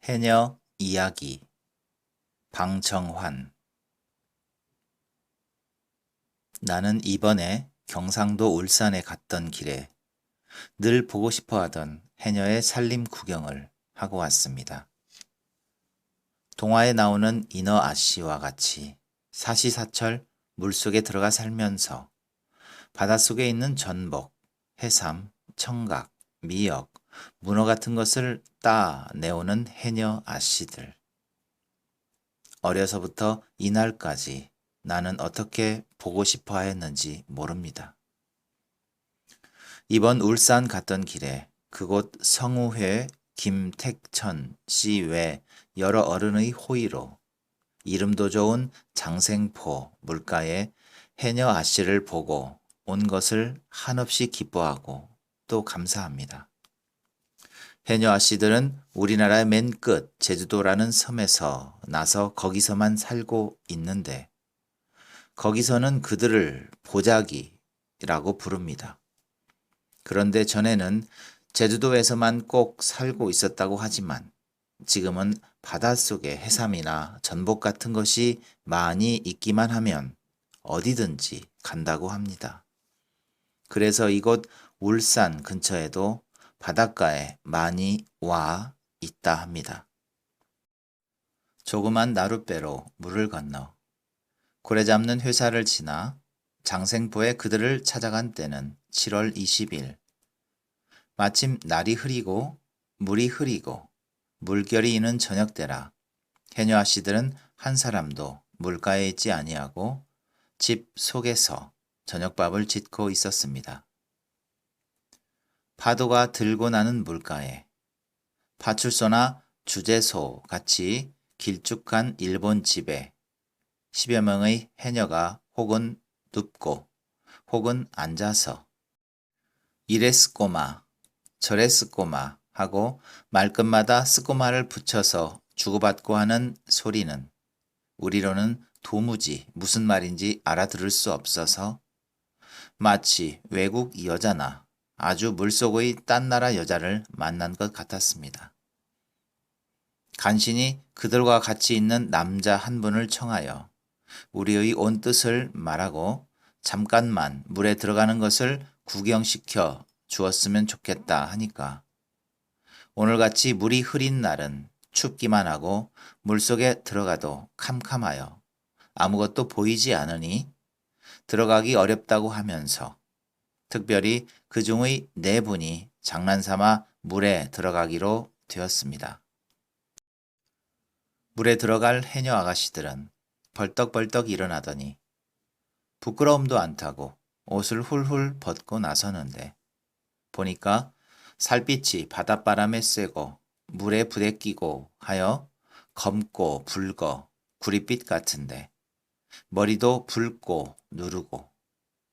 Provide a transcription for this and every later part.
해녀 이야기 방청환. 나는 이번에 경상도 울산에 갔던 길에 늘 보고 싶어 하던 해녀의 산림 구경을 하고 왔습니다. 동화에 나오는 인어 아씨와 같이 사시사철 물속에 들어가 살면서 바닷속에 있는 전복, 해삼, 청각, 미역, 문어 같은 것을 따내오는 해녀 아씨들. 어려서부터 이날까지 나는 어떻게 보고 싶어 했는지 모릅니다. 이번 울산 갔던 길에 그곳 성우회 김택천 씨 외 여러 어른의 호의로 이름도 좋은 장생포 물가에 해녀 아씨를 보고 온 것을 한없이 기뻐하고 또 감사합니다. 해녀 아씨들은 우리나라의 맨 끝 제주도라는 섬에서 나서 거기서만 살고 있는데 거기서는 그들을 보자기라고 부릅니다. 그런데 전에는 제주도에서만 꼭 살고 있었다고 하지만 지금은 바닷속에 해삼이나 전복 같은 것이 많이 있기만 하면 어디든지 간다고 합니다. 그래서 이곳 울산 근처에도 바닷가에 많이 와 있다 합니다. 조그만 나룻배로 물을 건너 고래 잡는 회사를 지나 장생포에 그들을 찾아간 때는 7월 20일. 마침 날이 흐리고 물이 흐리고 물결이 이는 저녁 때라 해녀 아씨들은 한 사람도 물가에 있지 아니하고 집 속에서 저녁밥을 짓고 있었습니다. 파도가 들고 나는 물가에 파출소나 주재소 같이 길쭉한 일본 집에 10여 명의 해녀가 혹은 눕고 혹은 앉아서 이래 쓰꼬마 저래 쓰꼬마 하고 말끝마다 쓰꼬마를 붙여서 주고받고 하는 소리는 우리로는 도무지 무슨 말인지 알아들을 수 없어서 마치 외국 여자나 아주 물속의 딴 나라 여자를 만난 것 같았습니다. 간신히 그들과 같이 있는 남자 한 분을 청하여 우리의 온 뜻을 말하고 잠깐만 물에 들어가는 것을 구경시켜 주었으면 좋겠다 하니까 오늘같이 물이 흐린 날은 춥기만 하고 물속에 들어가도 캄캄하여 아무것도 보이지 않으니 들어가기 어렵다고 하면서 특별히 그 중의 4분이 장난삼아 물에 들어가기로 되었습니다. 물에 들어갈 해녀 아가씨들은 벌떡벌떡 일어나더니 부끄러움도 안 타고 옷을 훌훌 벗고 나서는데 보니까 살빛이 바닷바람에 쐬고 물에 부대끼고 하여 검고 붉어 구릿빛 같은데 머리도 붉고 누르고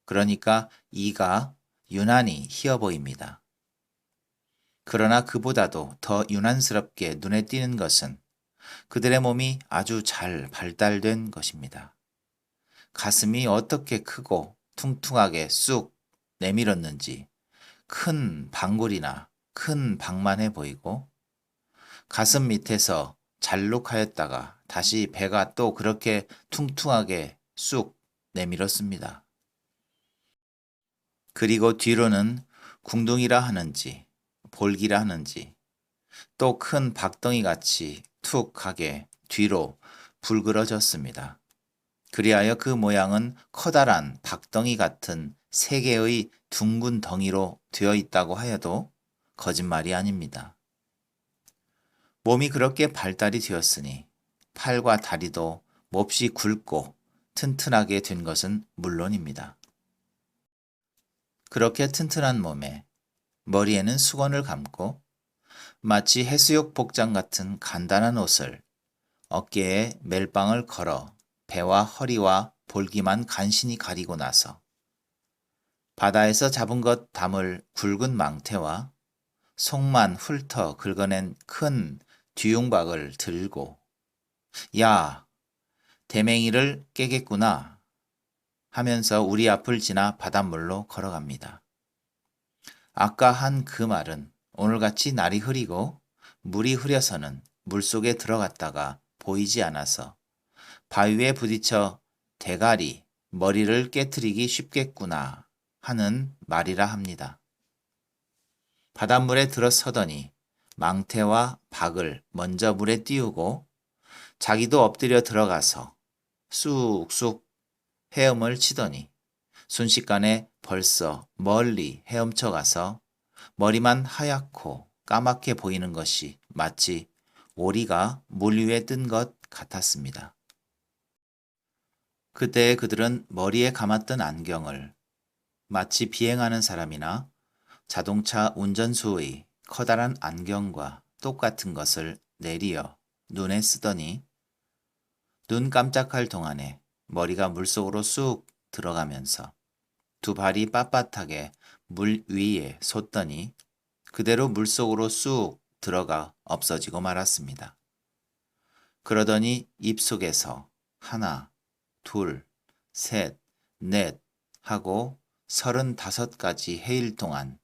그러니까 이가 유난히 희어 보입니다. 그러나 그보다도 더 유난스럽게 눈에 띄는 것은 그들의 몸이 아주 잘 발달된 것입니다. 가슴이 어떻게 크고 퉁퉁하게 쑥 내밀었는지 큰 방울이나 큰 방만해 보이고 가슴 밑에서 잘록하였다가 다시 배가 또 그렇게 퉁퉁하게 쑥 내밀었습니다. 그리고 뒤로는 궁둥이라 하는지 볼기라 하는지 또 큰 박덩이 같이 툭하게 뒤로 불그러졌습니다. 그리하여 그 모양은 커다란 박덩이 같은 3개의 둥근 덩이로 되어 있다고 하여도 거짓말이 아닙니다. 몸이 그렇게 발달이 되었으니 팔과 다리도 몹시 굵고 튼튼하게 된 것은 물론입니다. 그렇게 튼튼한 몸에 머리에는 수건을 감고 마치 해수욕 복장 같은 간단한 옷을 어깨에 멜빵을 걸어 배와 허리와 볼기만 간신히 가리고 나서 바다에서 잡은 것 담을 굵은 망태와 속만 훑어 긁어낸 큰 뒤움박을 들고 야, 대맹이를 깨겠구나 하면서 우리 앞을 지나 바닷물로 걸어갑니다. 아까 한 그 말은 오늘같이 날이 흐리고 물이 흐려서는 물속에 들어갔다가 보이지 않아서 바위에 부딪혀 대가리, 머리를 깨트리기 쉽겠구나 하는 말이라 합니다. 바닷물에 들어서더니 망태와 박을 먼저 물에 띄우고 자기도 엎드려 들어가서 쑥쑥 헤엄을 치더니 순식간에 벌써 멀리 헤엄쳐 가서 머리만 하얗고 까맣게 보이는 것이 마치 오리가 물 위에 뜬 것 같았습니다. 그때 그들은 머리에 감았던 안경을 마치 비행하는 사람이나 자동차 운전수의 커다란 안경과 똑같은 것을 내리어 눈에 쓰더니 눈 깜짝할 동안에 머리가 물속으로 쑥 들어가면서 두 발이 빳빳하게 물 위에 솟더니 그대로 물속으로 쑥 들어가 없어지고 말았습니다. 그러더니 입속에서 하나, 둘, 셋, 넷 하고 35가지 해일 동안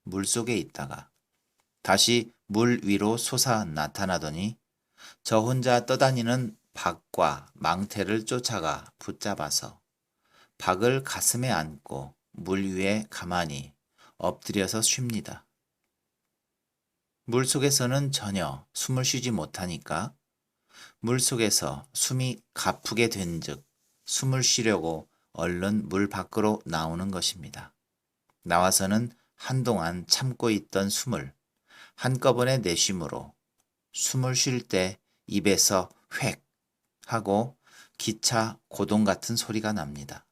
물속에 있다가 다시 물 위로 솟아 나타나더니 저 혼자 떠다니는 박과 망태를 쫓아가 붙잡아서 박을 가슴에 안고 물 위에 가만히 엎드려서 쉽니다. 물속에서는 전혀 숨을 쉬지 못하니까 물속에서 숨이 가쁘게 된즉 숨을 쉬려고 얼른 물 밖으로 나오는 것입니다. 나와서는 한동안 참고 있던 숨을 한꺼번에 내쉬므로 숨을 쉴 때 입에서 획 하고 기차 고동 같은 소리가 납니다.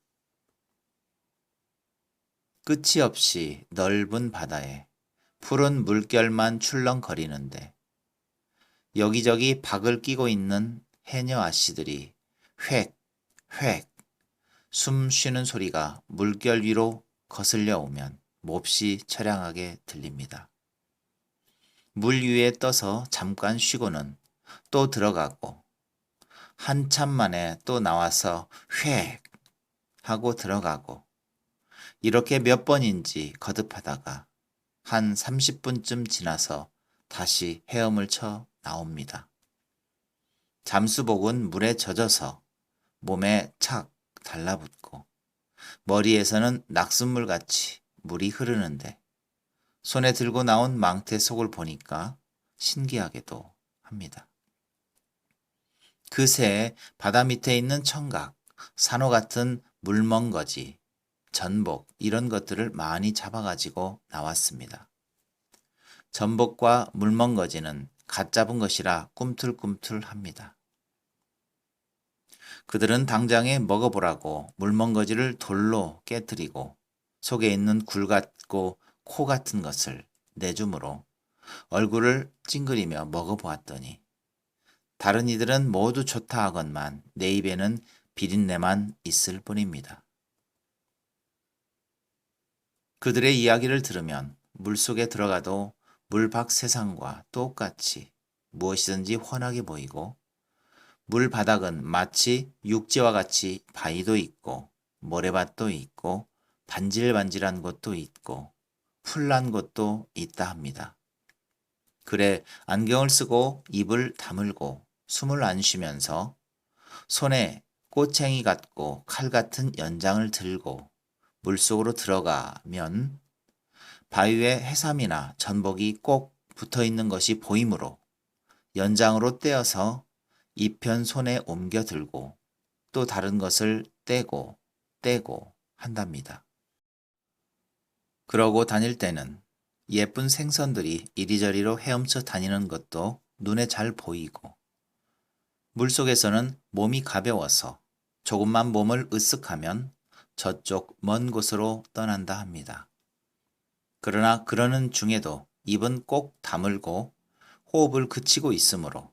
끝이 없이 넓은 바다에 푸른 물결만 출렁거리는데 여기저기 박을 끼고 있는 해녀 아씨들이 획, 획 숨 쉬는 소리가 물결 위로 거슬려 오면 몹시 처량하게 들립니다. 물 위에 떠서 잠깐 쉬고는 또 들어가고 한참 만에 또 나와서 획 하고 들어가고 이렇게 몇 번인지 거듭하다가 한 30분쯤 지나서 다시 헤엄을 쳐 나옵니다. 잠수복은 물에 젖어서 몸에 착 달라붙고 머리에서는 낙숫물같이 물이 흐르는데 손에 들고 나온 망태 속을 보니까 신기하게도 합니다. 그새 바다 밑에 있는 청각, 산호 같은 물멍거지, 전복 이런 것들을 많이 잡아가지고 나왔습니다. 전복과 물멍거지는 갓 잡은 것이라 꿈틀꿈틀합니다. 그들은 당장에 먹어보라고 물멍거지를 돌로 깨뜨리고 속에 있는 굴 같고 코 같은 것을 내주므로 얼굴을 찡그리며 먹어보았더니 다른 이들은 모두 좋다 하건만 내 입에는 비린내만 있을 뿐입니다. 그들의 이야기를 들으면 물속에 들어가도 물 밖 세상과 똑같이 무엇이든지 훤하게 보이고 물 바닥은 마치 육지와 같이 바위도 있고 모래밭도 있고 반질반질한 곳도 있고 풀난 곳도 있다 합니다. 그래 안경을 쓰고 입을 다물고 숨을 안 쉬면서 손에 꼬챙이 같고 칼 같은 연장을 들고 물속으로 들어가면 바위에 해삼이나 전복이 꼭 붙어 있는 것이 보이므로 연장으로 떼어서 이편 손에 옮겨 들고 또 다른 것을 떼고 한답니다. 그러고 다닐 때는 예쁜 생선들이 이리저리로 헤엄쳐 다니는 것도 눈에 잘 보이고 물속에서는 몸이 가벼워서 조금만 몸을 으쓱하면 저쪽 먼 곳으로 떠난다 합니다. 그러나 그러는 중에도 입은 꼭 다물고 호흡을 그치고 있으므로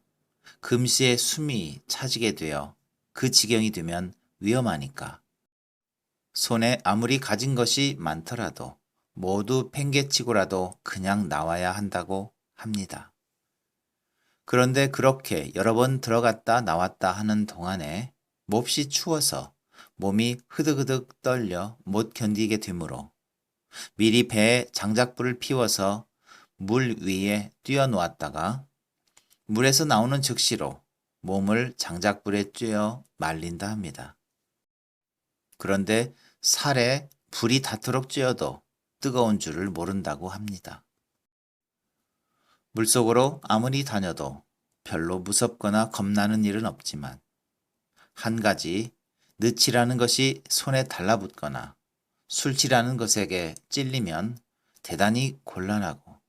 금시에 숨이 차지게 되어 그 지경이 되면 위험하니까 손에 아무리 가진 것이 많더라도 모두 팽개치고라도 그냥 나와야 한다고 합니다. 그런데 그렇게 여러 번 들어갔다 나왔다 하는 동안에 몹시 추워서 몸이 흐득흐득 떨려 못 견디게 되므로 미리 배에 장작불을 피워서 물 위에 띄워놓았다가 물에서 나오는 즉시로 몸을 장작불에 쬐어 말린다 합니다. 그런데 살에 불이 닿도록 쬐어도 뜨거운 줄을 모른다고 합니다. 물속으로 아무리 다녀도 별로 무섭거나 겁나는 일은 없지만 한 가지 늪이라는 것이 손에 달라붙거나 술치라는 것에게 찔리면 대단히 곤란하고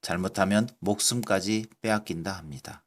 잘못하면 목숨까지 빼앗긴다 합니다.